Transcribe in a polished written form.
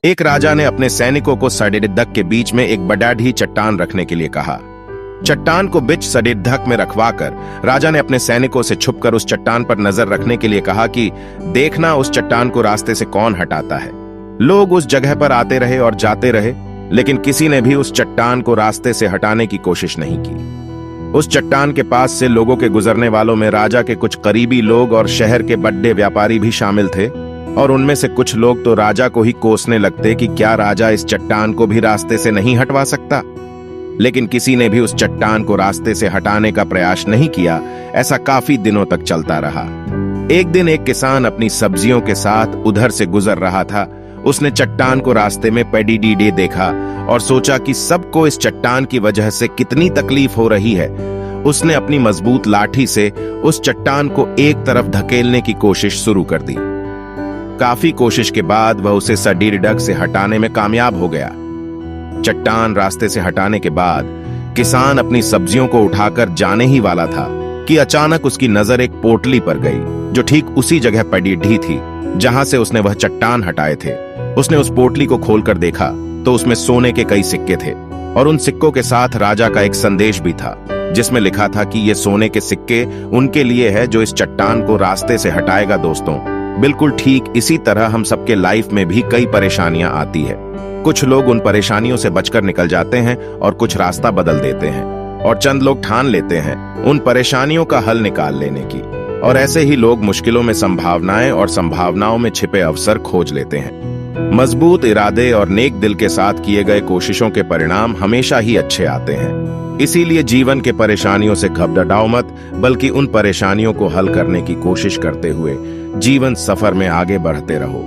एक राजा ने अपने सैनिकों को सड़िद्धक के बीच में एक बड़ी चट्टान रखने के लिए कहा। चट्टान को बीच सड़िद्धक में रखवाकर राजा ने अपने सैनिकों से छुपकर उस चट्टान पर नजर रखने के लिए कहा कि देखना उस चट्टान को रास्ते से कौन हटाता है। लोग उस जगह पर आते रहे और जाते रहे, लेकिन किसी ने भी उस चट्टान को रास्ते से हटाने की कोशिश नहीं की। उस चट्टान के पास से लोगों के गुजरने वालों में राजा के कुछ करीबी लोग और शहर के बड़े व्यापारी भी शामिल थे, और उनमें से कुछ लोग तो राजा को ही कोसने लगते कि क्या राजा इस चट्टान को भी रास्ते से नहीं हटवा सकता। लेकिन किसी ने भी उस चट्टान को रास्ते से हटाने का प्रयास नहीं किया। ऐसा काफी दिनों तक चलता रहा। एक दिन एक किसान अपनी सब्जियों के साथ उधर से गुजर रहा था। उसने चट्टान को रास्ते में पड़ी देखा और सोचा कि सबको इस चट्टान की वजह से कितनी तकलीफ हो रही है। उसने अपनी मजबूत लाठी से उस चट्टान को एक तरफ धकेलने की कोशिश शुरू कर दी। काफी कोशिश के बाद वह उसे सड़िद्धक से हटाने में कामयाब हो गया। चट्टान रास्ते से हटाने के बाद किसान अपनी सब्जियों को उठाकर जाने ही वाला था कि अचानक उसकी नजर एक पोटली पर गई जो ठीक उसी जगह पड़ी थी जहां से उसने वह चट्टान हटाए थे। उसने उस पोटली को खोलकर देखा तो उसमें सोने के कई सिक्के थे, और उन सिक्कों के साथ राजा का एक संदेश भी था जिसमें लिखा था कि ये सोने के सिक्के उनके लिए है जो इस चट्टान को रास्ते से हटाएगा। दोस्तों, बिल्कुल ठीक इसी तरह हम सबके लाइफ में भी कई परेशानियां आती है। कुछ लोग उन परेशानियों से बचकर निकल जाते हैं और कुछ रास्ता बदल देते हैं, और चंद लोग ठान लेते हैं उन परेशानियों का हल निकाल लेने की, और ऐसे ही लोग मुश्किलों में संभावनाएं और संभावनाओं में छिपे अवसर खोज लेते हैं। मजबूत इरादे और नेक दिल के साथ किए गए कोशिशों के परिणाम हमेशा ही अच्छे आते हैं। इसीलिए जीवन के परेशानियों से घबराओ मत, बल्कि उन परेशानियों को हल करने की कोशिश करते हुए जीवन सफर में आगे बढ़ते रहो।